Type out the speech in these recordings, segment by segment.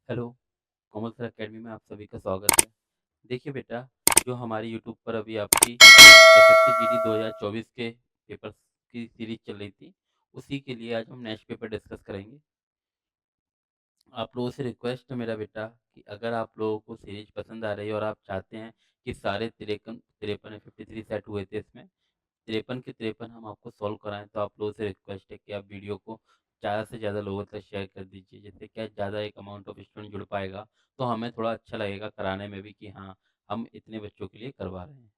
Hello, कोमल sir academy में आप सभी का स्वागत है। देखिए बेटा, जो हमारी यूट्यूब पर अभी आपकी एसएससी जीडी 2024 के पेपर्स की सीरीज चल रही थी, उसी के लिए आज हम नेक्स्ट पेपर डिस्कस करेंगे। आप लोगों से रिक्वेस्ट है मेरा बेटा कि अगर आप लोगों को सीरीज पसंद आ रही है और आप चाहते हैं कि सारे तिरेपन तिरपन 53 सेट हुए थे इसमें 53 के 53 हम आपको सॉल्व कराएं, तो आप लोगों से रिक्वेस्ट है कि आप वीडियो को ज़्यादा से ज़्यादा लोगों तक शेयर कर दीजिए। जिससे क्या ज़्यादा एक अमाउंट ऑफ स्टूडेंट जुड़ पाएगा, तो हमें थोड़ा अच्छा लगेगा कराने में भी कि हाँ, हम इतने बच्चों के लिए करवा रहे हैं।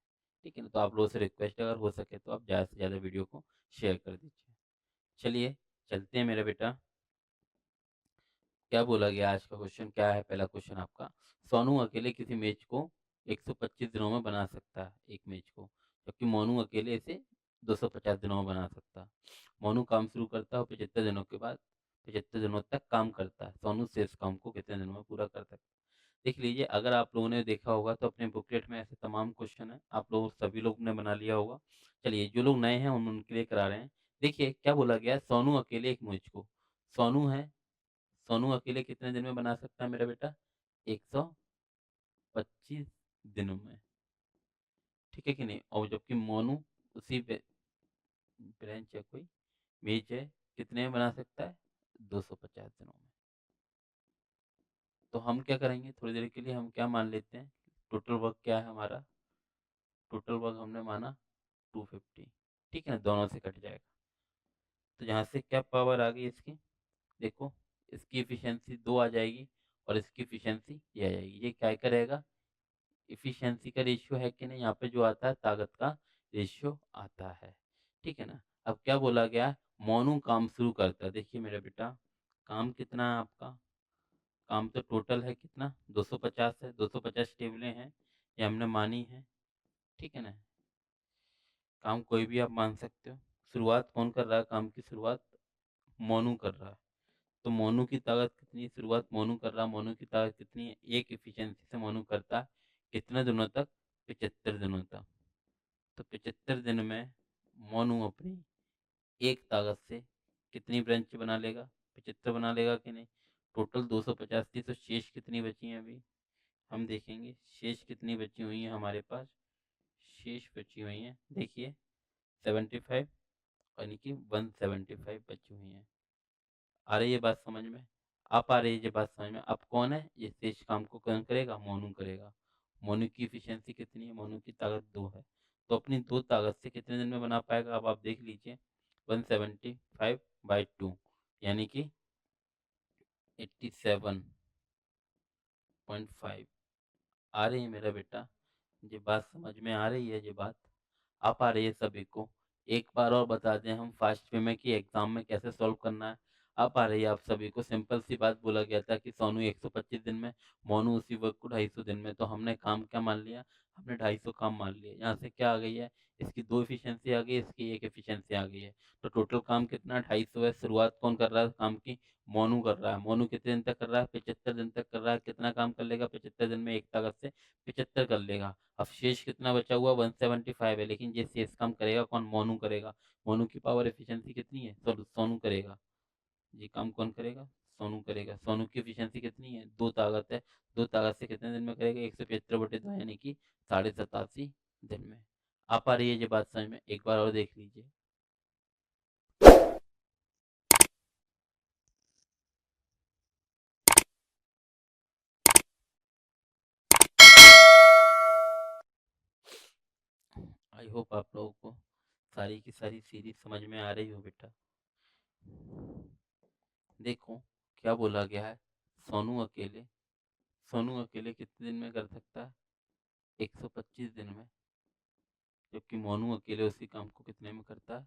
ठीक है ना? तो आप लोगों से रिक्वेस्ट है, अगर हो सके तो आप ज़्यादा से ज़्यादा वीडियो को शेयर कर दीजिए। चलिए चलते हैं मेरा बेटा। क्या बोला गया, आज का क्वेश्चन क्या है? पहला क्वेश्चन आपका, सोनू अकेले किसी मैच को 125 दिनों में बना सकता है, एक मैच को, जबकि मोनू अकेले इसे 250 दिनों में बना सकता है। मोनू काम शुरू करता है और 75 दिनों के बाद 75 दिनों तक काम करता है। सोनू शेष काम को कितने दिनों में पूरा कर सकता है? देख लीजिए, अगर आप लोगों ने देखा होगा तो अपने बुकलेट में ऐसे तमाम क्वेश्चन है, आप लोग सभी लोग ने बना लिया होगा। चलिए, जो लोग नए हैं हम उनके लिए करा रहे हैं। देखिए क्या बोला गया है, सोनू अकेले एक मैच को, सोनू है, सोनू अकेले कितने दिन में बना सकता है मेरा बेटा? 125 दिनों में। ठीक है कि नहीं? और जबकि मोनू उसी ब्रांच है, कोई मेज है, कितने में बना सकता है? 250 दिनों में। तो हम क्या करेंगे, थोड़ी देर के लिए हम क्या मान लेते हैं, टोटल वर्क क्या है हमारा? टोटल वर्क हमने माना 250। ठीक है ना? दोनों से कट जाएगा। तो यहाँ से क्या पावर आ गई इसकी? देखो, इसकी इफिशियंसी 2 आ जाएगी और इसकी इफिशियंसी ये आ जाएगी। ये क्या करेगा? इफिशियंसी का रेशियो है कि नहीं, यहाँ पे जो आता है ताकत का रेशियो आता है। ठीक है ना? अब क्या बोला गया, मोनू काम शुरू करता है। देखिए मेरा बेटा, काम कितना है आपका? काम तो टोटल है कितना? 250 है, 250 टेबलें हैं, ये हमने मानी है। ठीक है ना? काम कोई भी आप मान सकते हो। शुरुआत कौन कर रहा है? काम की शुरुआत मोनू कर रहा है। तो मोनू की ताकत कितनी है? शुरुआत मोनू कर रहा है, मोनू की ताकत कितनी है? एक एफिशिएंसी से मोनू करता है कितने दिनों तक? 75 दिनों तक। तो 75 दिन में मोनू अपनी एक ताकत से कितनी ब्रांच बना लेगा? 75 बना लेगा कि नहीं? टोटल 250 थी, तो शेष कितनी बची हैं अभी? हम देखेंगे शेष कितनी बची हुई हैं हमारे पास। शेष बची हुई हैं, देखिए 75, यानी कि 175 बची हुई हैं। आ रही है बात समझ में? आप आ रही है ये बात समझ में? अब कौन है ये शेष काम को? कौन करेगा? मोनू करेगा। मोनू की इफिशियंसी कितनी है? मोनू की ताकत 2 है। तो अपनी 2 ताकत से कितने दिन में बना पाएगा? अब आप देख लीजिए, 175/2, यानी कि 87.5। आ रही है मेरा बेटा? ये बात समझ में आ रही है? ये बात आप आ रही है सभी को? एक बार और बता दें हम फास्ट वे में कि एग्जाम में कैसे सॉल्व करना है। आप आ रही है आप सभी को? सिंपल सी बात बोला गया था कि सोनू 125 दिन में, मोनू उसी वर्क को 250 दिन में। तो हमने काम क्या मान लिया? हमने 250 काम मान लिया। यहाँ से क्या आ गई है? इसकी 2 एफिशिएंसी आ गई, इसकी 1 एफिशिएंसी आ गई है। तो टोटल काम कितना? 250 है। शुरुआत कौन कर रहा है काम की? मोनू कर रहा है। मोनू कितने दिन तक कर रहा है? 75 दिन तक कर रहा है। कितना काम कर लेगा 75 दिन में? एक ताकत से 75 कर लेगा। अब शेष कितना बचा हुआ? 175 है, लेकिन ये शेष काम करेगा कौन? मोनू करेगा। मोनू की पावर एफिशिएंसी कितनी है? सोनू करेगा। ये काम कौन करेगा? सोनू करेगा। सोनू की एफिशिएंसी कितनी है? 2 ताकत है। 2 ताकत से कितने दिन में करेगा? 175/2, यानी कि 87.5 दिन में। आ पा रही है ये बात समझ में? एक बार और देख लीजिए। आई होप आप लोगों को सारी की सारी सीरीज समझ में आ रही हो बेटा। देखो क्या बोला गया है, सोनू अकेले सोनू अकेले कितने दिन में कर सकता है? 125 दिन में। जबकि मोनू अकेले उसी काम को कितने में करता है?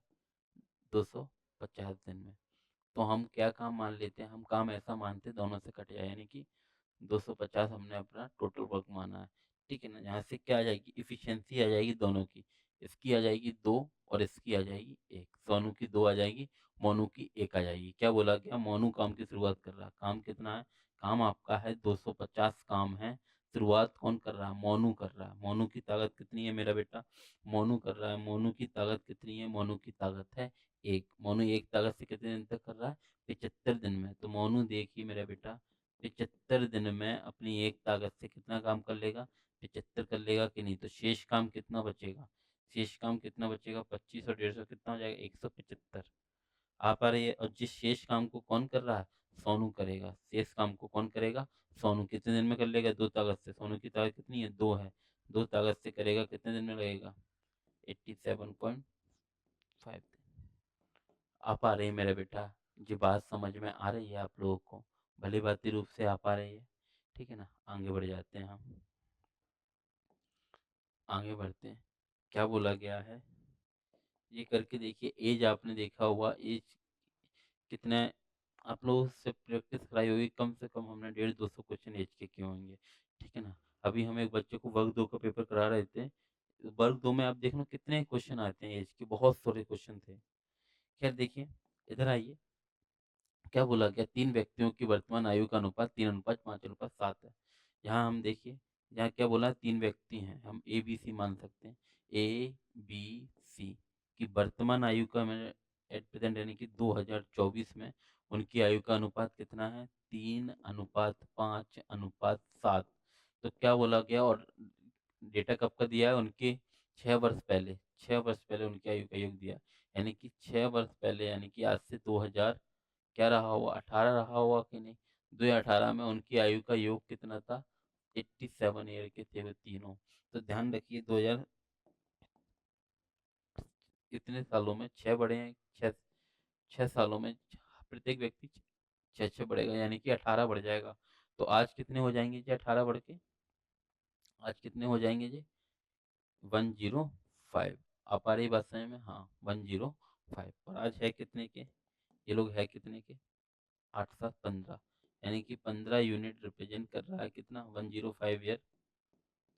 250 दिन में। तो हम क्या काम मान लेते हैं? हम काम ऐसा मानते हैं दोनों से कट जाए, यानी कि 250 हमने अपना टोटल वर्क माना है। ठीक है ना? यहाँ से क्या आ जाएगी? इफिशियंसी आ जाएगी दोनों की। इसकी आ जाएगी 2 और इसकी आ जाएगी 1। सोनू की 2 आ जाएगी, मोनू की 1 आ जाएगी। क्या बोला गया? मोनू काम की शुरुआत कर रहा है। काम कितना है? काम आपका है 250 काम है। शुरुआत कौन कर रहा है? मोनू कर रहा है। मोनू की ताकत कितनी है मेरा बेटा? मोनू कर रहा है। मोनू की ताकत कितनी है? मोनू की ताकत है 1। मोनू 1 ताकत से कितने दिन तक कर रहा है? 75 दिन में। तो मोनू देखिए मेरा बेटा, 75 दिन में अपनी एक ताकत से कितना काम कर लेगा? 75 कर लेगा कि नहीं? तो शेष काम कितना बचेगा? शेष काम कितना बचेगा? 25 और 150 कितना हो जाएगा? 175 आ पा रही है। और जिस शेष काम को कौन कर रहा है? सोनू करेगा। शेष काम को कौन करेगा? सोनू। कितने दिन में कर लेगा? 2 ताकत से। सोनू की ताकत कितनी है? 2 है। 2 ताकत से करेगा, कितने दिन में लगेगा? 87.5 दिन। आ पा रही है मेरा बेटा? ये बात समझ में आ रही है आप लोगों को? भली भांति रूप से आ पा रही है? ठीक है ना? आगे बढ़ जाते हैं हम। आगे बढ़ते हैं। क्या बोला गया है ये करके देखिए। एज आपने देखा हुआ, एज कितना है? आप लोगों से प्रैक्टिस कराई होगी, कम से कम हमने 150-200 क्वेश्चन एज के किए होंगे। ठीक है ना? अभी हम एक बच्चे को वर्ग 2 का पेपर करा रहे थे। वर्ग 2 में आप देख लो कितने क्वेश्चन आते हैं एज के, बहुत सारे क्वेश्चन थे। खैर देखिए, इधर आइए। क्या बोला गया? 3 व्यक्तियों की वर्तमान आयु का अनुपात 3:5:7 है। यहाँ हम देखिए, यहाँ क्या बोला? 3 व्यक्ति हैं, हम ए बी सी मान सकते हैं। ए बी सी की वर्तमान आयु का मैंने एट प्रेजेंट यानी कि 2024 में उनकी आयु का अनुपात कितना है? 3:5:7। तो क्या बोला गया? और डेटा कब का दिया है? उनके 6 वर्ष पहले, 6 वर्ष पहले उनकी आयु का योग दिया। यानी कि 6 वर्ष पहले, यानी कि आज से 2000 क्या रहा होगा? 18 रहा होगा कि नहीं? 2018 में उनकी आयु का योग कितना था? 87 ईयर के थे वो तीनों। तो ध्यान रखिए, 2000 इतने सालों में 6 बढ़े हैं। 6 सालों में प्रत्येक व्यक्ति 6 बढ़ेगा, यानी कि 18 बढ़ जाएगा। तो आज कितने हो जाएंगे जी? 18 बढ़ के आज कितने हो जाएंगे जी? 105। आप आ रही बात समझ में? हाँ, 105। और आज है कितने के? ये लोग है कितने के? 8 7 15, यानी कि 15 यूनिट रिप्रेजेंट कर रहा है कितना? 105 ईयर।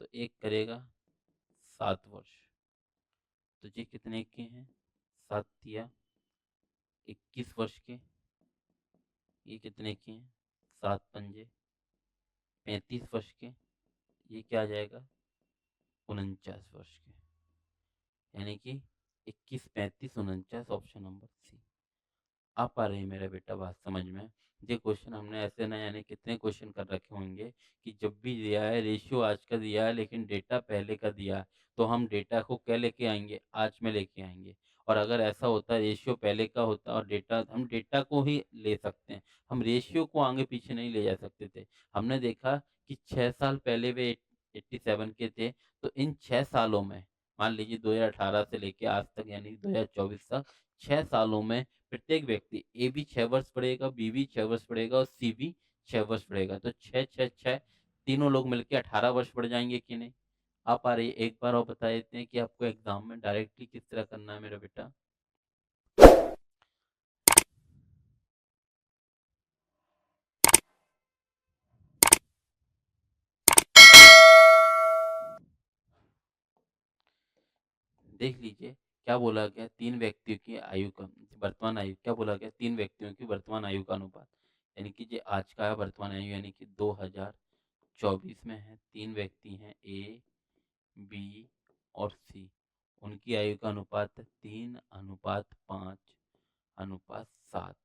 तो एक करेगा 7 वर्ष। तो ये कितने के हैं? 7 या 21 वर्ष के। ये कितने के हैं? 7 पंजे 35 वर्ष के। ये क्या आ जाएगा? 49 वर्ष के। यानी कि 21 35 49, ऑप्शन नंबर सी। आ पा रही है मेरा बेटा बात समझ में? ये क्वेश्चन हमने ऐसे ना यानी कितने क्वेश्चन कर रखे होंगे कि जब भी दिया है रेशियो आज का दिया है लेकिन डेटा पहले का दिया है, तो हम डेटा को क्या लेके आएंगे? आज में लेके आएंगे। और अगर ऐसा होता है रेशियो पहले का होता और डेटा, हम डेटा को ही ले सकते हैं, हम रेशियो को आगे पीछे नहीं ले जा सकते थे। हमने देखा कि 6 साल पहले वे 87 के थे। तो इन 6 सालों में, मान लीजिए 2018 से लेके आज तक यानी 2024 तक, 6 सालों में प्रत्येक व्यक्ति ए भी 6 वर्ष पढ़ेगा, बी भी 6 वर्ष पढ़ेगा और सी भी 6 वर्ष पढ़ेगा। तो 6 6 6 तीनों लोग मिलकर 18 वर्ष पढ़ जाएंगे कि नहीं? आप आ रही है? एक बार और बता देते हैं कि आपको एग्जाम में डायरेक्टली किस तरह करना है मेरा बेटा। देख लीजिए, क्या बोला गया? 3 व्यक्तियों की आयु का वर्तमान आयु, क्या बोला गया? 3 व्यक्तियों की वर्तमान आयु का अनुपात, यानी कि जो आज का है वर्तमान आयु, यानी कि 2024 में है। 3 व्यक्ति हैं, ए बी और सी। उनकी आयु का अनुपात है 3:5:7।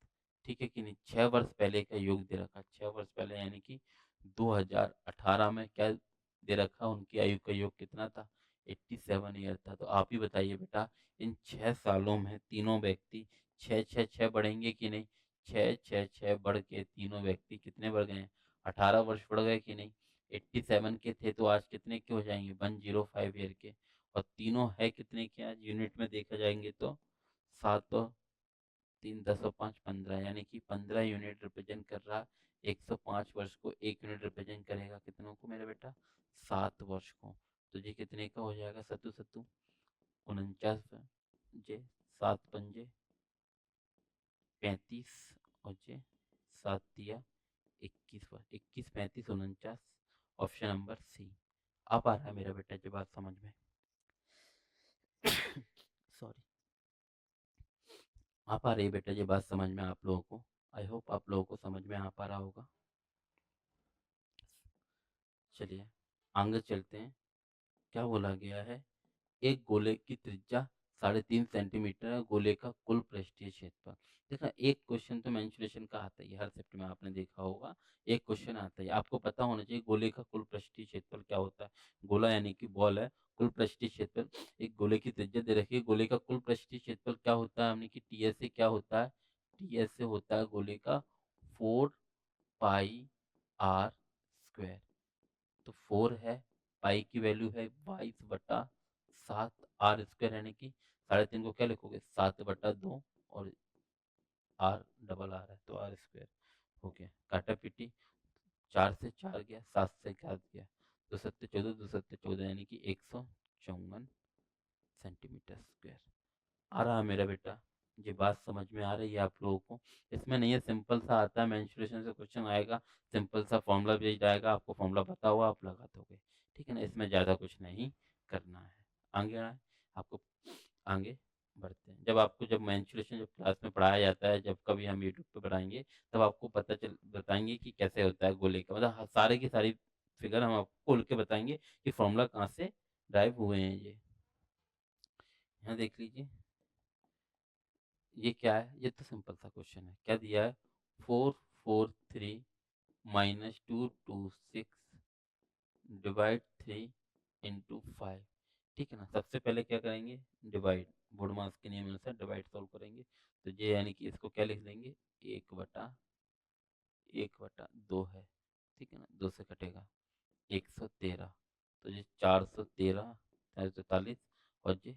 ठीक है कि नहीं? 6 वर्ष पहले का योग दे रखा, 6 वर्ष पहले यानी कि 2018 में क्या दे रखा? उनकी आयु का योग कितना था? 87 ईयर था। तो आप ही बताइए बेटा, इन 6 सालों में तीनों व्यक्ति 6 6 6 बढ़ेंगे कि नहीं? 6 6 6 बढ़ के तीनों व्यक्ति कितने बढ़ गए? 18 वर्ष बढ़ गए कि नहीं? 87 के थे, तो आज कितने के हो जाएंगे? 105 ईयर के। और तीनों है कितने के? आज यूनिट में देखा जाएंगे तो 7 3 10 और 5 15, यानी कि 15 यूनिट रिप्रेजेंट कर रहा। 105 वर्ष को 1 यूनिट रिप्रेजेंट करेगा कितनों को मेरा बेटा? 7 वर्ष को। तो ये कितने का हो जाएगा? सत्तू सत्तू 49, जे 7 पंजे 35 और जे 7 या 21 वर्ष। 21 35 49, ऑप्शन नंबर सी। अब आ रहा है मेरा बेटा जो बात समझ में? सॉरी। आ पा रही है बेटा ये बात समझ में आप लोगों को? आई होप आप लोगों को समझ में आ पा रहा होगा। चलिए आगे चलते हैं। क्या बोला गया है? एक गोले की त्रिज्या 3.5 सेंटीमीटर है गोले का कुल पृष्ठीय क्षेत्रफल। देखा, एक क्वेश्चन तो मेंसुरेशन का आता ही है, हर शिफ्ट में आपने देखा होगा एक क्वेश्चन आता है। आपको पता होना चाहिए गोले का कुल पृष्ठीय क्षेत्रफल क्या होता है। गोला यानी कि बॉल है, कुल पृष्ठीय क्षेत्रफल, एक गोले की त्रिज्या दे रखी है, गोले का कुल पृष्ठीय क्षेत्रफल क्या होता है, यानी कि टीएस से क्या होता है, टीएस से होता है गोले का 4 पाई r स्क्वायर। तो 4 है, पाई की वैल्यू है 22/7 r स्क्वायर, यानी कि 3.5 को क्या लिखोगे 7/2, और आर डबल आर है तो r स्क्वायर हो गया। काटा पीटी, 4 से 4 गया, 7 से 7 गया, 2 7 14, 2 7 14, यानी कि 154 सेंटीमीटर स्क्वायर आ रहा है मेरा बेटा। ये बात समझ में आ रही है आप लोगों को। इसमें नहीं है, सिंपल सा आता है, मेंस्ट्रुएशन से क्वेश्चन आएगा, सिंपल सा फॉर्मूला भेज जाएगा, आपको फॉर्मूला पता हुआ आप लगा दोगे, ठीक है ना। इसमें ज़्यादा कुछ नहीं करना है। आगे आए, आपको आगे बढ़ते हैं। जब मेंस्ट्रुएशन जब क्लास में पढ़ाया जाता है, जब कभी हम यूट्यूब पे पढ़ाएंगे, तब आपको पता चल बताएंगे कि कैसे होता है गोले का, मतलब सारे की सारी फिगर हम आपको खोल के बताएंगे कि फॉर्मूला कहाँ से ड्राइव हुए हैं। ये यहाँ देख लीजिए, ये क्या है, ये तो सिंपल सा क्वेश्चन है। क्या दिया है, 443 - 226 डिवाइड 3 × 5, ठीक है ना। सबसे पहले क्या करेंगे, डिवाइड, बोडमास के नियम अनुसार डिवाइड सॉल्व करेंगे। तो ये यानी कि इसको क्या लिख देंगे, 1/1/2 है, ठीक है ना, 2 से कटेगा 113, तो ये 413, 443, और ये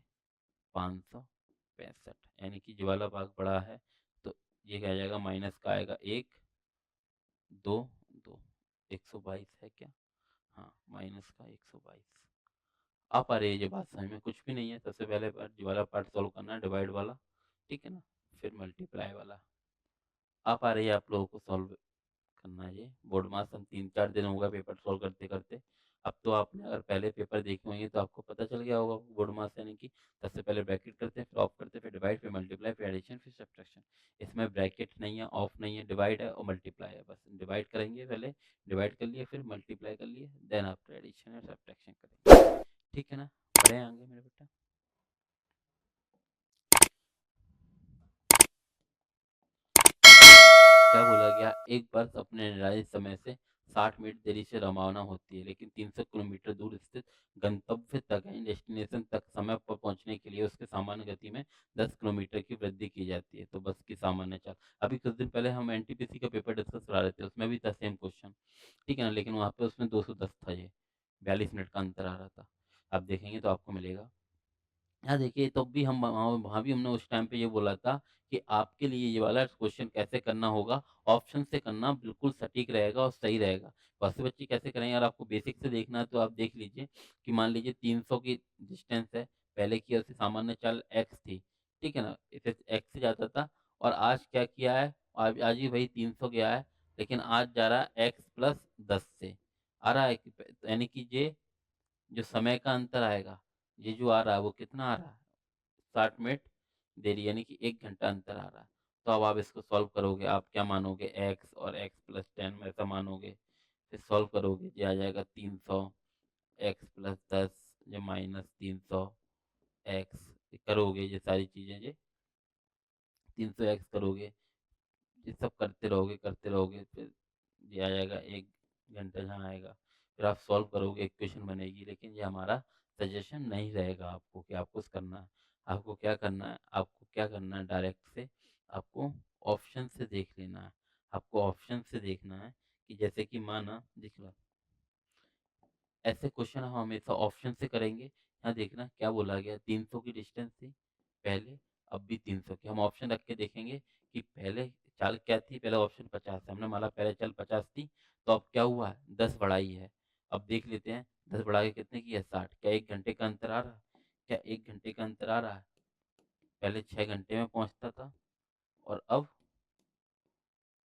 565, यानी कि जो वाला भाग बड़ा है, तो ये क्या आ जाएगा, माइनस का आएगा 1 2 2, 122 है क्या, हाँ माइनस का 122। आ पा रही है ये बात समझ में, कुछ भी नहीं है। सबसे पहले पार्ट, ये वाला पार्ट सॉल्व करना है, डिवाइड वाला, ठीक है ना, फिर मल्टीप्लाई वाला। आ पा रही है आप लोगों को सॉल्व करना है। ये बोर्ड मास हम 3 4 दिन होगा पेपर सॉल्व करते करते। अब तो आपने अगर पहले पेपर देखे होंगे तो आपको पता चल गया होगा बोर्ड मास यानी कि सबसे पहले ब्रैकेट करते हैं, फिर ऑफ करते हैं, फिर डिवाइड, फिर मल्टीप्लाई, फिर एडिशन, फिर सब्ट्रैक्शन। इसमें ब्रैकेट नहीं है, ऑफ नहीं है, डिवाइड है और मल्टीप्लाई है। बस डिवाइड करेंगे, पहले डिवाइड कर लिए, फिर मल्टीप्लाई कर लिए, देन आफ्टर एडिशन और सब्ट्रैक्शन करेंगे, ठीक है ना। बढ़े आगे मेरे बेटा। क्या बोला गया, एक बस अपने निर्धारित समय से 60 मिनट देरी से रवाना होती है, लेकिन 300 किलोमीटर दूर स्थित गंतव्य तक यानी डेस्टिनेशन तक समय पर पहुंचने के लिए उसके सामान्य गति में 10 किलोमीटर की वृद्धि की जाती है। तो बस की सामान्य चाल, अभी कुछ दिन पहले हम एनटीपीसी का पेपर डिस्कस करा रहे थे, उसमें भी था सेम क्वेश्चन, ठीक है ना, लेकिन वहाँ पे उसमें 210 था, ये 42 मिनट का अंतर आ रहा था। आप देखेंगे तो आपको मिलेगा। हाँ, देखिए तब भी हम वहाँ भी हमने उस टाइम पे ये बोला था कि आपके लिए ये वाला क्वेश्चन कैसे करना होगा, ऑप्शन से करना बिल्कुल सटीक रहेगा और सही रहेगा। वैसे बच्चे कैसे करेंगे, अगर आपको बेसिक से देखना है तो आप देख लीजिए कि मान लीजिए 300 की डिस्टेंस है, पहले की उसकी सामान्य चाल x थी, ठीक है ना, इसे x से जाता था, और आज क्या किया है, आज ही वही 300 गया है, लेकिन आज जा रहा है x+10 से आ रहा है, यानी कि ये जो समय का अंतर आएगा, ये जो आ रहा है वो कितना आ रहा है, 60 मिनट देरी, यानी कि 1 घंटा अंतर आ रहा है। तो अब आप इसको सॉल्व करोगे, आप क्या मानोगे, x और x+10 में ऐसा मानोगे, फिर सॉल्व करोगे, ये आ जाएगा 300, x+10, ये -300 x, करोगे ये सारी चीज़ें, ये 300 x करोगे, ये सब करते रहोगे, फिर ये आ जाएगा 1 घंटा जहाँ आएगा, फिर आप सॉल्व करोगे, इक्वेशन बनेगी। लेकिन ये हमारा सजेशन नहीं रहेगा आपको कि आपको करना है। आपको क्या करना है, आपको क्या करना है, डायरेक्ट से आपको ऑप्शन से देख लेना है। आपको ऑप्शन से देखना है कि जैसे कि माना दिख रहा, ऐसे क्वेश्चन हम हमेशा ऑप्शन से करेंगे। यहाँ देखना क्या बोला गया, 300 की डिस्टेंस थी पहले, अब भी 300 की। हम ऑप्शन रख के देखेंगे कि पहले चाल क्या थी, पहले ऑप्शन 50 है, हमने माना पहले चाल 50 थी, तो अब क्या हुआ है, 10 बढ़ाई है। अब देख लेते हैं 10 बढ़ा के कितने की है, 60। क्या 1 घंटे का अंतर आ रहा है, क्या 1 घंटे का अंतर आ रहा है, पहले 6 घंटे में पहुंचता था और अब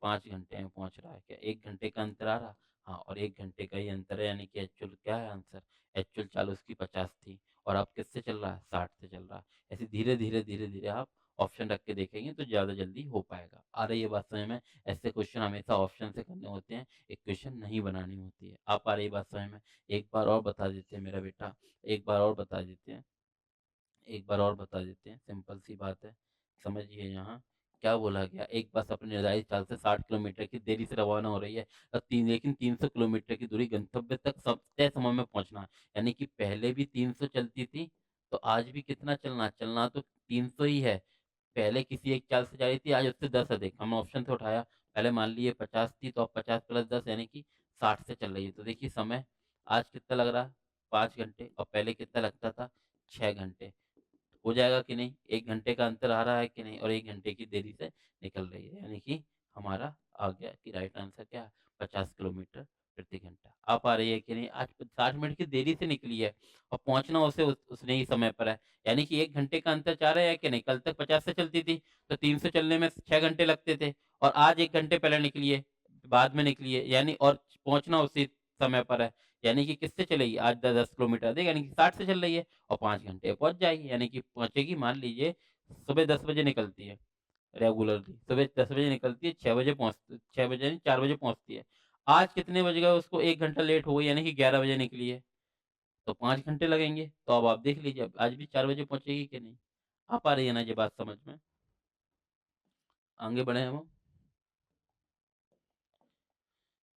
5 घंटे में पहुंच रहा है। क्या 1 घंटे का अंतर आ रहा, हाँ, और 1 घंटे का ही अंतर है, यानी कि एक्चुअल क्या है आंसर, एक्चुअल चाल उसकी 50 थी और अब किससे चल रहा है, 60 से चल रहा है। ऐसे धीरे धीरे धीरे धीरे आप ऑप्शन रख के देखेंगे तो ज़्यादा जल्दी हो पाएगा। आ रही है बात समझ में, ऐसे क्वेश्चन हमेशा ऑप्शन से करने होते हैं, इक्वेशन नहीं बनानी होती है। आप आ रही बात समझ में, एक बार और बता देते हैं मेरा बेटा, एक बार और बता देते हैं एक बार और बता देते हैं, सिंपल सी बात है, समझिए यहाँ क्या बोला गया। एक बस अपनी निर्धारित चाल से 60 किलोमीटर की देरी से रवाना हो रही है और लेकिन 300 किलोमीटर की दूरी गंतव्य तक सब तय समय में पहुंचना है। यानी कि पहले भी 300 चलती थी, तो आज भी कितना चलना चलना तो 300 ही है। पहले किसी एक चाल से जा रही थी, आज उससे 10 अधिक। हमने ऑप्शन से उठाया, पहले मान लीजिए 50 थी, तो अब 50 प्लस 10 यानी कि 60 से चल रही है। तो देखिए समय आज कितना लग रहा है, 5 घंटे, और पहले कितना लगता था, 6 घंटे। हो जाएगा कि नहीं, 1 घंटे का अंतर आ रहा है कि नहीं, और 1 घंटे की देरी से निकल रही है। यानी कि हमारा आ गया कि राइट आंसर क्या है, 50 किलोमीटर प्रति घंटा। आ पा रही है कि नहीं, आज 60 मिनट की देरी से निकली है और पहुंचना उसने ही समय पर है। यानी कि 1 घंटे का अंतर चाह रहे हैं कि नहीं। कल तक 50 से चलती थी, तो 300 चलने में 6 घंटे लगते थे, और आज 1 घंटे पहले निकली है, बाद में निकली है, यानी और पहुंचना उसी समय पर है। यानी कि किससे चलेगी, आज 10 किलोमीटर अधिक, यानी कि 60 से चल रही है, और 5 घंटे में पहुंच जाएगी। यानी कि पहुंचेगी, मान लीजिए सुबह 10 बजे निकलती है, रेगुलरली सुबह 10 बजे निकलती है, 6 बजे पहुंचती, 6 बजे नहीं, 4 बजे पहुंचती है। आज कितने बज गए, उसको 1 घंटा लेट हो गई, यानी कि 11 बजे निकली है, तो 5 घंटे लगेंगे। तो अब आप देख लीजिए, अब आज भी 4 बजे पहुंचेगी कि नहीं। आ पा रही है ना ये बात समझ में। आगे बढ़े हम।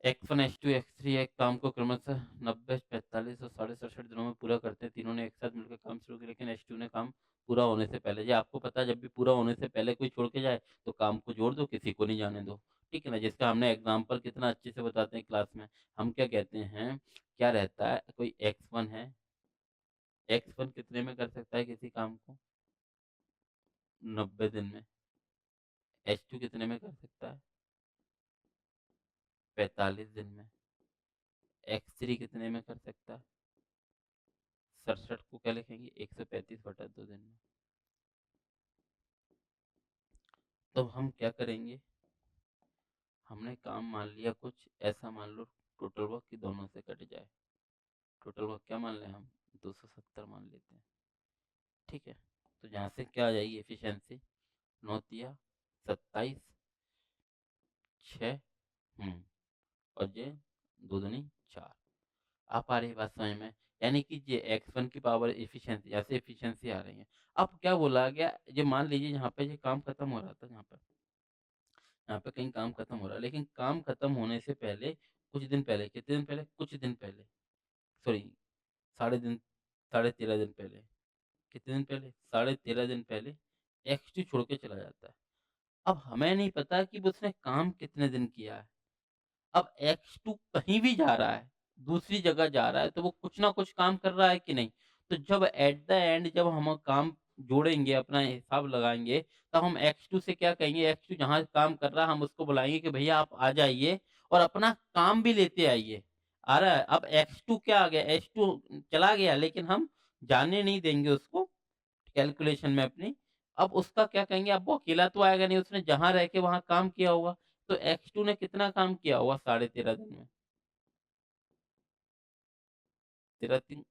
X1 H2 X3 एक काम को क्रमशः 90, 45 और 67.5 दिनों में पूरा करते हैं। तीनों ने एक साथ मिलकर काम शुरू किया, लेकिन H2 ने काम पूरा होने से पहले। ये आपको पता है, जब भी पूरा होने से पहले कोई छोड़ के जाए तो काम को जोड़ दो, किसी को नहीं जाने दो। ठीक है ना, जिसका हमने एग्जाम्पल कितना अच्छे से बताते हैं क्लास में। हम क्या कहते हैं, क्या रहता है, कोई X1 है, X1 कितने में कर सकता है किसी काम को, 90 दिन में। H2 कितने में कर सकता है, 45 दिन में। X3 कितने में कर सकता है, 67 को क्या लिखेंगे, 135/2 दिन में। तो हम क्या करेंगे, हमने काम मान लिया कुछ ऐसा, मान लो टोटल वर्क की दोनों से कट जाए। टोटल वर्क क्या मान लें हम, 270 मान लेते हैं। ठीक है, तो यहाँ से क्या आ जाएगी एफिशिएंसी, 9 तिया 27, 6, और ये 2 दूनी 4। आप आ रही है बात समझ में। यानी कि ये X1 की पावर एफिशिएंसी, जैसे एफिशिएंसी आ रही है। अब क्या बोला गया, ये मान लीजिए यहाँ पे ये काम खत्म हो रहा था, यहाँ पे कहीं काम खत्म हो रहा है, लेकिन काम खत्म होने से पहले कुछ दिन पहले, कितने दिन पहले, कुछ दिन पहले, सॉरी, साढ़े दिन, 13.5 दिन पहले, कितने दिन पहले, 13.5 दिन पहले X2 छोड़ के चला जाता है। अब हमें नहीं पता कि उसने काम कितने दिन किया है। अब X2 कहीं भी जा रहा है, दूसरी जगह जा रहा है, तो वो कुछ ना कुछ काम कर रहा है कि नहीं। तो जब एट द एंड, जब हम काम जोड़ेंगे, अपना हिसाब लगाएंगे, तब हम X2 से क्या कहेंगे, X2 जहाँ काम कर रहा है, हम उसको बुलाएंगे कि भैया आप आ जाइए और अपना काम भी लेते आइए। आ रहा है, अब X2 क्या आ गया, H2 चला गया, लेकिन हम जाने नहीं देंगे उसको कैलकुलेशन में अपनी। अब उसका क्या कहेंगे, अब वो अकेला तो आएगा नहीं, उसने जहाँ रह के वहाँ काम किया होगा। तो X2 ने कितना काम किया होगा 13.5 दिन में, 13×3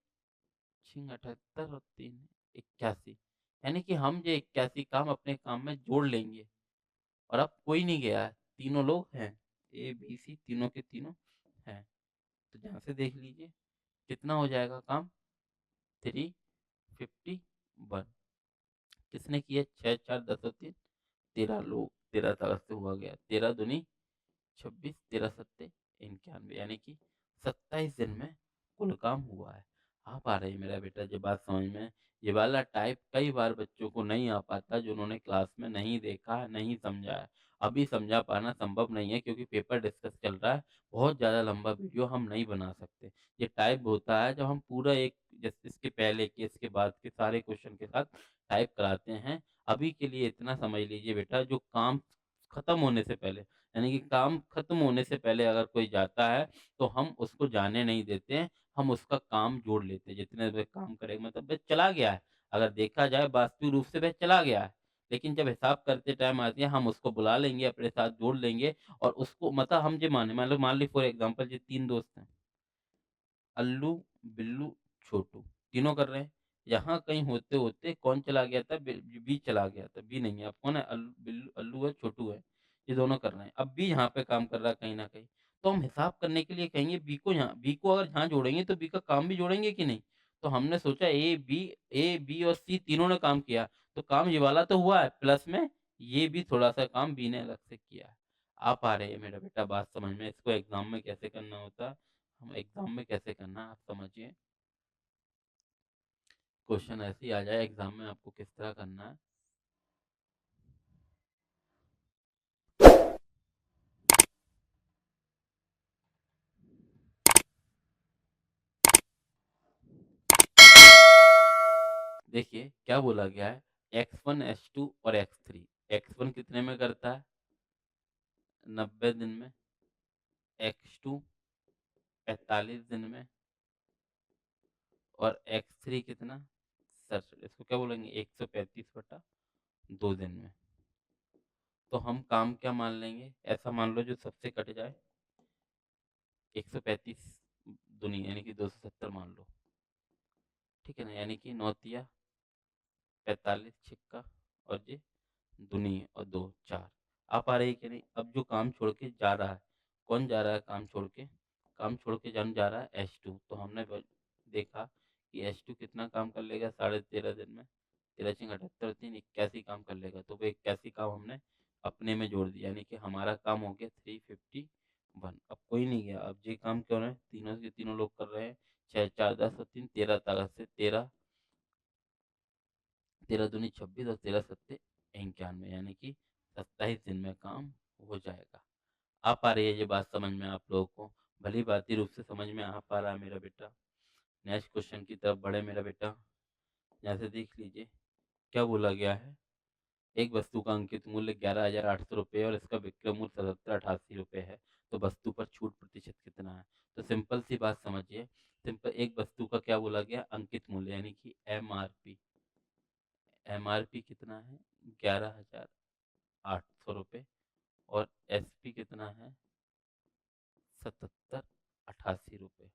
= 78 और 3 = 81। यानी कि हम ये 81 काम अपने काम में जोड़ लेंगे। और अब कोई नहीं गया है, तीनों लोग हैं, A B C तीनों के तीनों हैं। तो ध्यान से देख लीजिए कितना हो जाएगा काम, 351। किसने किया, 6 4 10 और 3, 13 लोग, 13 से हुआ गया, 13 दूनी 26, 13 सत्ते 91, यानी कि 27 दिन में कुल काम हुआ है। आ पा रही मेरा बेटा ये बात समझ में। ये वाला टाइप कई बार बच्चों को नहीं आ पाता, जो उन्होंने क्लास में नहीं देखा, नहीं समझा है। अभी समझा पाना संभव नहीं है, क्योंकि पेपर डिस्कस चल रहा है। बहुत ज़्यादा लंबा वीडियो हम नहीं बना सकते। ये टाइप होता है जब हम पूरा एक, जैसे इसके पहले के इसके बाद के सारे क्वेश्चन के साथ टाइप कराते हैं। अभी के लिए इतना समझ लीजिए बेटा, जो काम खत्म होने से पहले, यानी कि काम खत्म होने से पहले अगर कोई जाता है, तो हम उसको जाने नहीं देते हैं, हम उसका काम जोड़ लेते हैं। जितने देर काम करेगा, मतलब वह चला गया है, अगर देखा जाए वास्तविक रूप से वह चला गया है, लेकिन जब हिसाब करते टाइम आती है, हम उसको बुला लेंगे, अपने साथ जोड़ लेंगे, और उसको मतलब हम जो माने, मतलब मान ली फॉर एग्जाम्पल ये 3 दोस्त हैं, अल्लू, बिल्लू, छोटू, तीनों कर रहे हैं। यहाँ कहीं होते-होते कौन चला गया था? बी चला गया था। बी नहीं है, अब कौन है? अल्लू है, छोटू है, ये दोनों कर रहे हैं। अब बी यहाँ पे काम कर रहा है कहीं न कहीं, तो हम हिसाब करने के लिए कहेंगे बी को, यहाँ बी को अगर यहाँ जोड़ेंगे तो बी का काम भी जोड़ेंगे कि नहीं? तो हमने सोचा ए, बी और सी तीनों ने काम किया, तो काम ये वाला तो हुआ है, प्लस में ये भी थोड़ा-सा काम बी ने अलग से किया है। आ पा रही है मेरा बेटा बात समझ में? इसको एग्ज़ाम में कैसे करना होता है, हम एग्ज़ाम में कैसे करना है आप समझिए। क्वेश्चन ऐसे ही आ जाए एग्ज़ाम में आपको किस तरह करना है। देखिए क्या बोला गया है, x1 x2 और x3। x1 कितने में करता है? 90 दिन में। x2 45 दिन में। और x3 कितना? सर इसको क्या बोलेंगे, 135/2 दिन में। तो हम काम क्या मान लेंगे, ऐसा मान लो जो सबसे कट जाए, 135 दुनी यानी कि 270 मान लो, ठीक है ना, यानी कि 9 तिया 45 छिक्का और ये दुनी और 2 4। आप आ रही है कि नहीं? अब जो काम छोड़ के जा रहा है, कौन जा रहा है काम छोड़ के? काम छोड़ के जा रहा है H2। तो हमने देखा कि H2 कितना काम कर लेगा 13.5 दिन में, 13×6 = 78, 81 काम कर लेगा। तो वो 81 काम हमने अपने में जोड़ दिया, यानी कि हमारा काम हो गया 351। अब कोई नहीं गया, अब ये काम क्यों है, तीनों के तीनों लोग कर रहे हैं। 6 4 10 और 3 13 ताकत से 13, 13 दूनी 26 और 13 सत्ते 91, यानी कि 27 दिन में काम हो जाएगा। आ पा रही है ये बात समझ में आप लोगों को? भली भांति रूप से समझ में आ पा रहा है मेरा बेटा? नेक्स्ट क्वेश्चन की तरफ बढ़े मेरा बेटा। यहाँ से देख लीजिए क्या बोला गया है। एक वस्तु का अंकित मूल्य 11,800 रुपये और इसका विक्रय मूल्य 7788 रुपये है, तो वस्तु पर छूट प्रतिशत कितना है? तो सिंपल सी बात समझिए। सिंपल, एक वस्तु का क्या बोला गया, अंकित मूल्य यानी कि MRP। MRP कितना है? 11,800 रुपये। और SP कितना है? 7788 रुपये।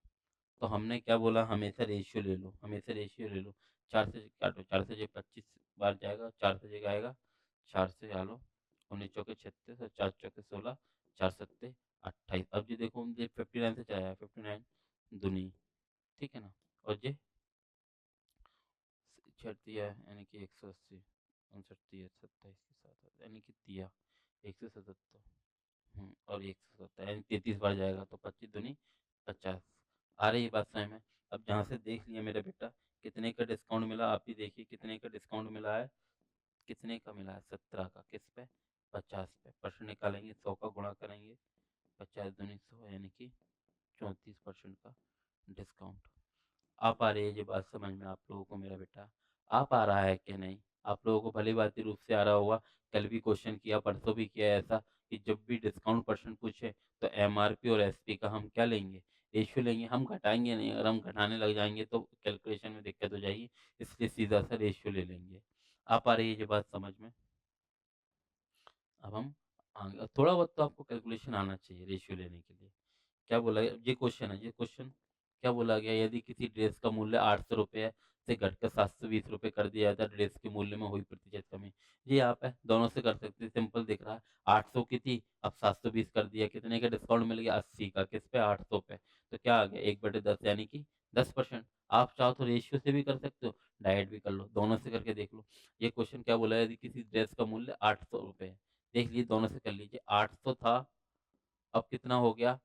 तो हमने क्या बोला, हमेशा रेशियो ले लो, हमेशा रेशियो ले लो। 4 से काटो, 4 से जो 25 बार जाएगा, 4 से जगह आएगा, 4 से डालो, 19 चौके 36 और 4 चौके 16, 4 सत्ते 28। अब ये देखो हम ये 59 से चला है, 59 दुनी, ठीक है ना। और ये छठ दिया है यानी कि 180, 59 दिया 27 के साथ यानी कि दिया 177। और 170 यानी 33 बार जाएगा, तो 25 दूनी 50। आ रही है बात समझ में? अब जहाँ से देख लिया मेरा बेटा कितने का डिस्काउंट मिला, आप ही देखिए कितने का डिस्काउंट मिला है। कितने का मिला है? 17 का। किस पे? 50 पे। परसेंट निकालेंगे, 100 का गुणा करेंगे, 50 दूनी 100 यानी कि 34% का डिस्काउंट। आ पा रही है ये बात समझ में आप लोगों को मेरा बेटा? आ पा रहा है कि नहीं? आप लोगों को भली भांति रूप से आ रहा होगा। कल भी क्वेश्चन किया, परसों भी किया है ऐसा कि जब भी डिस्काउंट परसेंट पूछे तो MRP और SP का हम क्या लेंगे, रेशियो लेंगे, हम घटाएंगे नहीं। अगर हम घटाने लग जाएंगे तो कैलकुलेशन में दिक्कत हो जाएगी, इसलिए सीधा सा रेशियो ले लेंगे। आ पा रही है ये बात समझ में? अब हम आगे, थोड़ा बहुत तो आपको कैलकुलेशन आना चाहिए रेशियो लेने के लिए। क्या बोला गया, ये क्वेश्चन है, ये क्वेश्चन क्या बोला गया, यदि किसी ड्रेस का मूल्य 800 रुपये से घटकर 720 रुपये कर दिया जाता है, ड्रेस के मूल्य में हुई प्रतिशत कमी। ये आप है, दोनों से कर सकते हैं, सिंपल दिख रहा है। 800 की थी, अब 720 कर दिया, कितने का डिस्काउंट मिल गया? 80 का। किस पे? 800 पे। तो क्या आ गया, 1/10 यानी कि 10%। आप चाहो तो रेशियो से भी कर सकते हो, डायरेक्ट भी कर लो, दोनों से करके देख लो। ये क्वेश्चन क्या बोला है, यदि किसी ड्रेस का मूल्य 800 रुपये है, देख लीजिए दोनों से कर लीजिए। 800 था, अब कितना हो गया?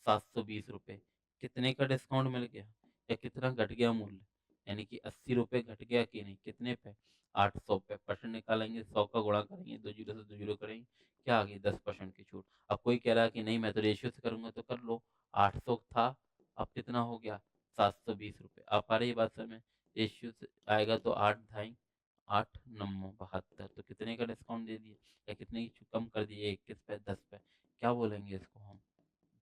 720 रुपये। कितने का डिस्काउंट मिल गया, या कितना घट गया मूल्य, यानी कि 80 रुपये घट गया कि नहीं, कितने पे? 800 पे। परसेंट निकालेंगे, 100 का गुणा करेंगे, 2 जीरो से 2 जीरो करेंगे, क्या आ गई? 10% की छूट। अब कोई कह रहा है कि नहीं मैं तो रेशियो से करूंगा, तो कर लो। 800 था, अब कितना हो गया? 720 रुपये। आप आ रही है बात में? रेशियो से आएगा तो 8 ढाई 8 नम्मो 72, तो कितने का डिस्काउंट दे दिए, या कितने की कम कर दिए? 21 पे, 10 पे। क्या बोलेंगे इसको हम?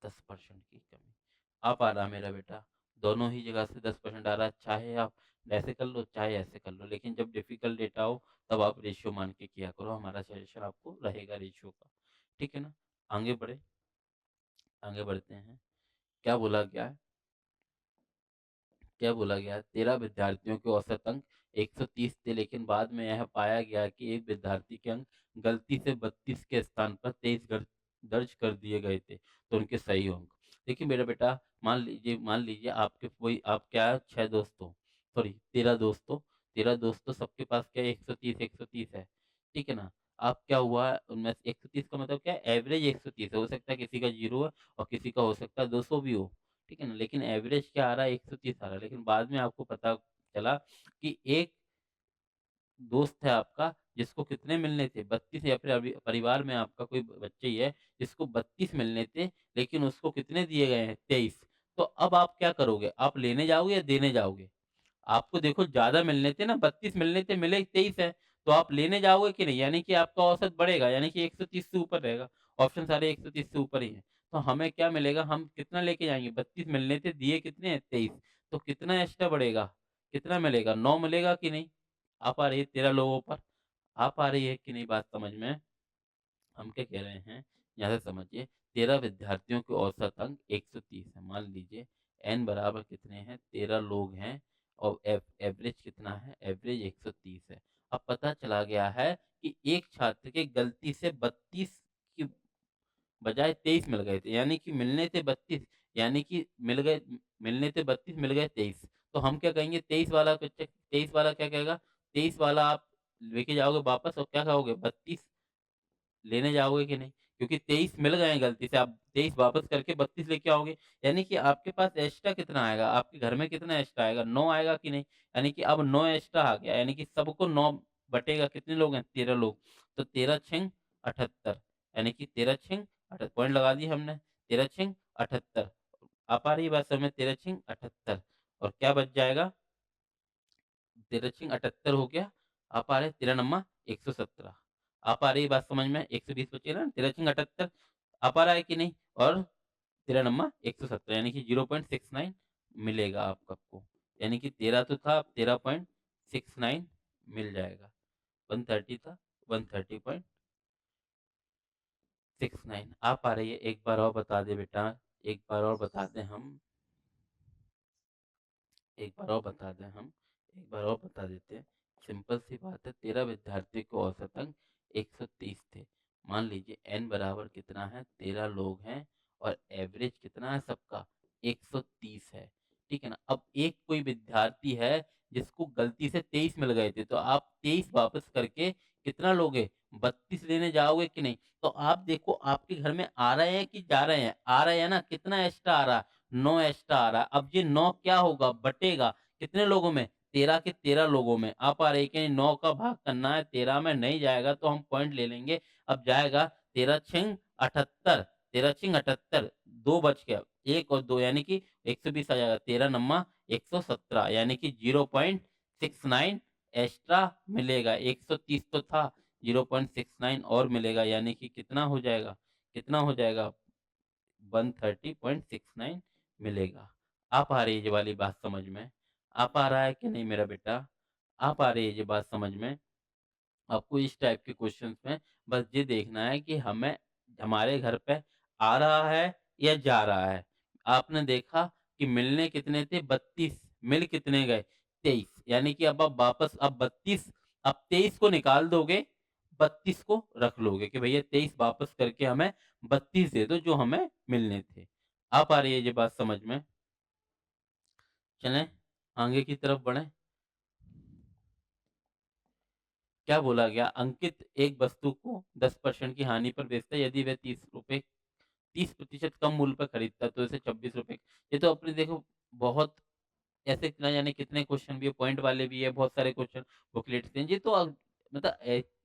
10% की कमी। आ पा रहा मेरा बेटा? दोनों ही जगह से 10% आ रहा है, चाहे आप ऐसे कर लो चाहे ऐसे कर लो, लेकिन जब डिफिकल्ट डेटा हो तब आप रेशियो मान के किया करो, हमारा सजेशन आपको रहेगा रेशियो का, ठीक है ना। आगे बढ़े, आगे बढ़ते हैं। क्या बोला गया है, क्या बोला गया है, 13 विद्यार्थियों के औसत अंक 130 थे, लेकिन बाद में यह पाया गया कि एक विद्यार्थी के अंक गलती से 32 के स्थान पर 23 दर्ज कर दिए गए थे, तो उनके सही अंक। देखिए मेरा बेटा, मान लीजिए आपके कोई, आप क्या 6 दोस्त हो, सॉरी 13 दोस्तों सबके पास क्या है 130 है, ठीक है ना? अब क्या हुआ उनमें से 130 का मतलब क्या है एवरेज 130 है, हो सकता है किसी का 0 है और किसी का हो सकता है 200 भी हो, ठीक है ना? लेकिन एवरेज क्या आ रहा है 130 आ रहा है, लेकिन बाद में आपको पता चला कि एक दोस्त है आपका जिसको कितने मिलने थे 32 या फिर अभी परिवार में आपका कोई बच्चा ही है जिसको 32 मिलने थे लेकिन उसको कितने दिए गए हैं 23। तो अब आप क्या करोगे? आप लेने जाओगे या देने जाओगे? आपको देखो ज़्यादा मिलने थे ना 32 मिलने थे, मिले 23 है, तो आप लेने जाओगे कि नहीं? यानी कि आपका औसत बढ़ेगा, यानी कि 130 से ऊपर रहेगा। ऑप्शन सारे 130 से ऊपर ही हैं। तो हमें क्या मिलेगा? हम कितना लेके जाएँगे? 32 मिलने थे, दिए कितने हैं? 23। तो कितना एक्स्ट्रा बढ़ेगा? कितना मिलेगा? 9 मिलेगा कि नहीं? आ पा रही है 13 लोगों पर? आ पा रही है कि नहीं बात समझ में? हम क्या कह रहे हैं, यहाँ से समझिए 13 विद्यार्थियों के औसत अंक 130 है। मान लीजिए n बराबर कितने हैं? 13 लोग हैं और एवरेज कितना है? एवरेज 130 है। अब पता चला गया है कि एक छात्र के गलती से 32 की बजाय 23 मिल गए थे, यानी कि मिलने थे 32, यानी कि मिलने थे 32 मिल गए 23। तो हम क्या कहेंगे 23 वाला क्या कहेगा? 23 वाला आप लेके जाओगे वापस और क्या कहोगे 32 लेने जाओगे कि नहीं? क्योंकि 23 मिल गए हैं गलती से, आप 23 वापस करके 32 लेके आओगे। यानी कि आपके पास एक्स्ट्रा कितना आएगा? आपके घर में कितना एक्स्ट्रा आएगा? 9 आएगा कि नहीं? यानी कि अब 9 एक्स्ट्रा आ गया, यानी कि सबको 9 बटेगा, कितने लोग हैं? 13 लोग। तो 13 छींग 78, यानी कि 13 छींग अठ पॉइंट लगा दिए हमने, 13 छींग 78। आ पा रही है बात समझ में? 13 छींग 78 और क्या बच जाएगा? 13 छींग 78 हो गया। आ पा रहे 13 नम्मा 117। आ पा रही है बात समझ में? 120 बचेगा ना, 13 छींग 78 आ पा रहा है कि नहीं? और 13 नम्मा 117 यानी कि 0.69 मिलेगा आपको। यानी कि 13 तो था, अब 13.69 मिल जाएगा। 130 था, 130.69 आ पा रही है? एक बार और बता दे बेटा, एक बार और बता दें हम, एक बार और बता दें हम, एक बार और बता देते हैं। सिंपल सी बात है, 13 विद्यार्थियों के औसत अंक 130 थे। मान लीजिए n बराबर कितना है? 13 लोग हैं और एवरेज कितना है सबका? 130 है, ठीक है ना? अब एक कोई विद्यार्थी है जिसको गलती से 23 मिल गए थे, तो आप 23 वापस करके कितना लोगे? 32 लेने जाओगे कि नहीं? तो आप देखो आपके घर में आ रहे हैं कि जा रहे हैं? आ रहे हैं ना? कितना एक्स्ट्रा आ रहा है? 9 एक्स्ट्रा आ रहा है। अब ये 9 क्या होगा? बटेगा कितने लोगों में? 13 के 13 लोगों में। आप आ रही है कि नहीं? 9 का भाग करना है, 13 में नहीं जाएगा तो हम पॉइंट ले लेंगे। अब जाएगा 13 छिंग 78, 13 छिंग 78, 2 बच गया, 1 और 2 यानी कि 120 आ जाएगा। 13 नम्मा 117 यानी कि 0.69 एक्स्ट्रा मिलेगा। 130 तो था, 0.69 और मिलेगा, यानी कि कितना हो जाएगा? कितना हो जाएगा? 130.69 मिलेगा। आ पा रही है ये वाली बात समझ में? आ पा रहा है कि नहीं मेरा बेटा? आ पा रही है ये बात समझ में? आपको इस टाइप के क्वेश्चंस में बस ये देखना है कि हमें हमारे घर पे आ रहा है या जा रहा है। आपने देखा कि मिलने कितने थे? 32, मिल कितने गए? 23, यानी कि अब आप वापस अब 32, अब 23 को निकाल दोगे, 32 को रख लोगे कि भैया 23 वापस करके हमें 32 दे दो जो हमें मिलने थे। आ पा रही है ये बात समझ में? चलें आगे की तरफ बढ़ें। क्या बोला गया? अंकित एक वस्तु को 10% की हानि पर बेचता है, यदि वह 30% कम मूल्य पर खरीदता है तो इसे 26 रुपए। ये तो अपने देखो बहुत ऐसे न जाने कितने क्वेश्चन भी है, पॉइंट वाले भी है, बहुत सारे क्वेश्चन बुकलेट से। ये तो मतलब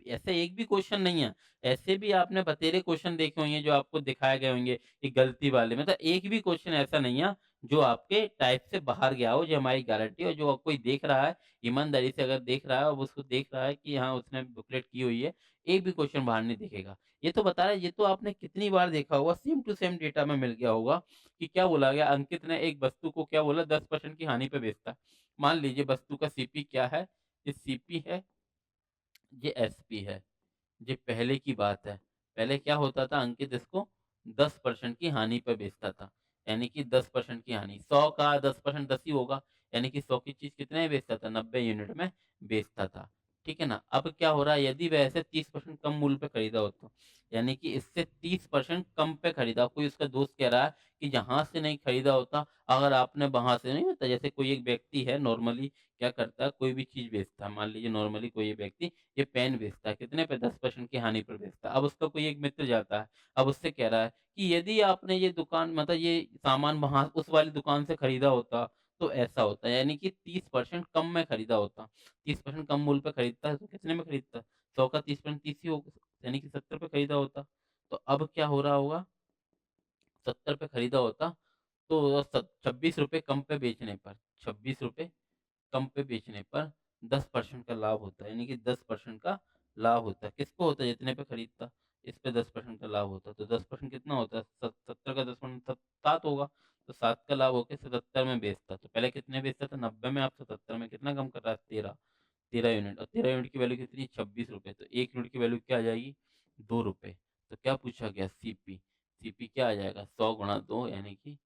ऐसे एक भी क्वेश्चन नहीं है। ऐसे भी आपने बतेरे क्वेश्चन देखे होंगे जो आपको दिखाए गए होंगे कि गलती वाले, मतलब एक भी क्वेश्चन ऐसा नहीं है जो आपके टाइप से बाहर गया हो। जो हमारी गारंटी है, और जो कोई देख रहा है ईमानदारी से, अगर देख रहा है और उसको देख रहा है कि हाँ उसने बुकलेट की हुई है, एक भी क्वेश्चन बाहर नहीं दिखेगा। ये तो बता रहा है, ये तो आपने कितनी बार देखा होगा, सेम टू सेम डेटा में मिल गया होगा कि क्या बोला गया? अंकित ने एक वस्तु को क्या बोला? 10% की हानि पे बेचता है। मान लीजिए वस्तु का सीपी क्या है? ये सीपी है, ये एसपी है। ये पहले की बात है। पहले क्या होता था? अंकित इसको 10% की हानि पे बेचता था, यानी कि 10% की हानि। 100 का 10% 10 ही होगा, यानी कि 100 की चीज कितने में बेचता था? 90 यूनिट में बेचता था, ठीक है ना? अब क्या हो रहा है, यदि वैसे 30% कम मूल्य पे खरीदा हो तो, यानी कि इससे 30% कम पे खरीदा, कोई उसका दोस्त कह रहा है कि जहाँ से नहीं खरीदा होता, अगर आपने वहाँ से नहीं होता, जैसे कोई एक व्यक्ति है नॉर्मली क्या करता है, कोई भी चीज़ बेचता है, मान लीजिए नॉर्मली कोई एक व्यक्ति ये पेन बेचता है, कितने पे? 10% की हानि पर बेचता है। अब उसका कोई एक मित्र जाता है, अब उससे कह रहा है कि यदि आपने ये दुकान मतलब ये सामान वहाँ उस वाली दुकान से खरीदा होता, तो ऐसा होता। यानी कि 30% कम में खरीदा होता। 30% कम मूल्य पे खरीदता है तो कितने में खरीदता? 100 का 30% 30 ही होगा, यानी कि 70 पे खरीदा होता। तो अब क्या हो रहा होगा, 70 पे खरीदा होता तो ₹26 कम पे बेचने पर, ₹26 कम पे बेचने पर 10% का लाभ होता है, यानी कि 10% का लाभ होता है। किसको होता है? जितने पे खरीदता, इस पे 10% का लाभ होता है। तो 10% कितना होता है? 70 का 10% 7 होगा, तो 7 का लाभ होके 77 में बेचता। तो पहले कितने बेचता था? 90 में, अब 77 में। कितना कम कर रहा है? 13, 13 यूनिट, और 13 यूनिट की वैल्यू कितनी? ₹26। तो 1 यूनिट की वैल्यू क्या आ जाएगी? ₹2। तो क्या पूछा गया? सीपी। सीपी क्या आ जाएगा? 100 गुणा 2 यानी कि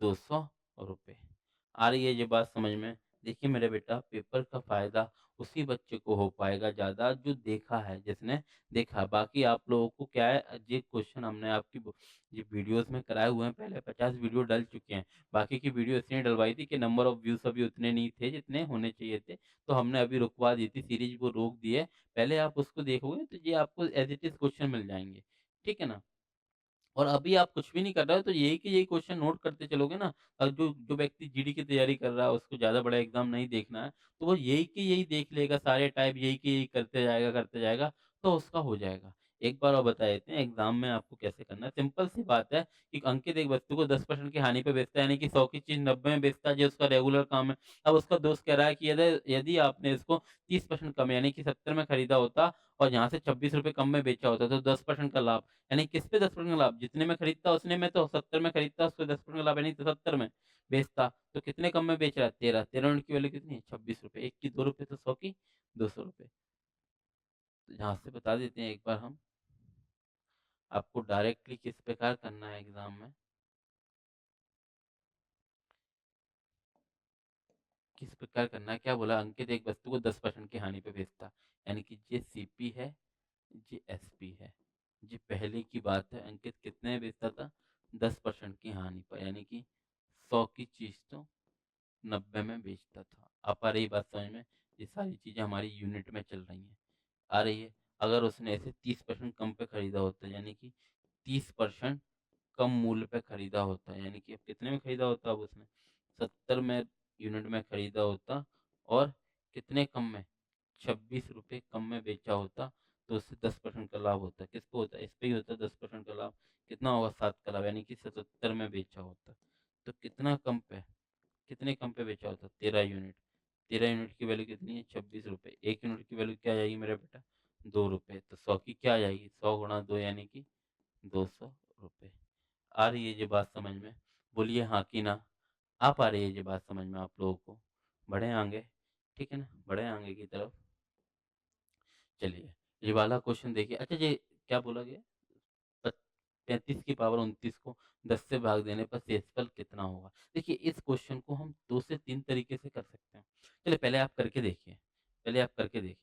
₹200। आ रही है ये बात समझ में? देखिए मेरे बेटा, पेपर का फ़ायदा उसी बच्चे को हो पाएगा ज़्यादा जो देखा है, जिसने देखा। बाकी आप लोगों को क्या है, ये क्वेश्चन हमने आपकी ये वीडियोज़ में कराए हुए हैं, पहले 50 वीडियो डल चुके हैं। बाकी की वीडियो इसलिए डलवाई थी कि नंबर ऑफ व्यूज़ अभी उतने नहीं थे जितने होने चाहिए थे, तो हमने अभी रुकवा दी थी सीरीज़, वो रोक दी है। पहले आप उसको देखोगे तो ये आपको एज़ इट इज़ क्वेश्चन मिल जाएँगे, ठीक है ना? और अभी आप कुछ भी नहीं कर रहे हो तो यही के यही क्वेश्चन नोट करते चलोगे ना, और जो जो व्यक्ति जीडी की तैयारी कर रहा है उसको ज़्यादा बड़ा एग्ज़ाम नहीं देखना है, तो वो यही के यही देख लेगा, सारे टाइप यही के यही करते जाएगा, तो उसका हो जाएगा। एक बार और बता देते हैं एग्ज़ाम में आपको कैसे करना है। सिंपल सी बात है कि अंकित एक वस्तु को 10% की हानि पे बेचता है, यानी कि 100 की चीज़ 90 में बेचता है, जो उसका रेगुलर काम है। अब उसका दोस्त कह रहा है कि यदि यदि आपने इसको 30% कम यानी कि 70 में खरीदा होता और यहाँ से ₹26 कम में बेचा होता तो 10% का लाभ, यानी किस पे 10% का लाभ? जितने में खरीदता उतने में, तो 70 में खरीदता उसको 10% का लाभ, यानी 70 में बेचता, तो कितने कम में बेच रहा है? 13, 13 यूनिट की वैल्यू कितनी है? ₹26। एक की ₹2 तो 100 की ₹200। तो यहाँ से बता देते हैं एक बार हम, आपको डायरेक्टली किस प्रकार करना है एग्ज़ाम में, किस प्रकार करना है, क्या बोला? अंकित एक वस्तु को 10% की हानि पे बेचता, यानी कि ये सीपी है, ये एसपी है। ये पहले की बात है, अंकित कितने में बेचता था? 10% की हानि पर, यानी कि 100 की चीज़ तो 90 में बेचता था। अब आ रही बात समझ में? ये सारी चीज़ें हमारी यूनिट में चल रही हैं। आ रही है? अगर उसने ऐसे 30% कम पे खरीदा होता, यानी कि 30% कम मूल्य पे खरीदा होता, यानी कि अब कितने में खरीदा होता, अब उसने 70 में यूनिट में खरीदा होता, और कितने कम में? ₹26 कम में बेचा होता, तो उससे 10% का लाभ होता। किसको होता? इस पे ही होता 10% का लाभ। कितना होगा? 7 का लाभ, यानी कि 77 में बेचा होता। तो कितना कम पे? कितने कम पे बेचा होता? 13 यूनिट। 13 यूनिट की वैल्यू कितनी है? ₹26। 1 यूनिट की वैल्यू क्या आ जाएगी मेरा बेटा? ₹2। तो 100 की क्या आ जाएगी? 100 गुणा 2 यानी कि ₹200। आ रही है ये बात समझ में? बोलिए हाँ कि ना? आ पा रही है ये बात समझ में आप लोगों को? बढ़ें आगे, ठीक है ना? बढ़ें आगे की तरफ। चलिए, ये वाला क्वेश्चन देखिए। अच्छा, ये क्या बोला गया? पच 33 की पावर 29 को 10 से भाग देने पर शेषफल कितना होगा? देखिए, इस क्वेश्चन को हम 2 से 3 तरीके से कर सकते हैं। चलिए पहले आप करके देखिए, पहले आप करके देखिए।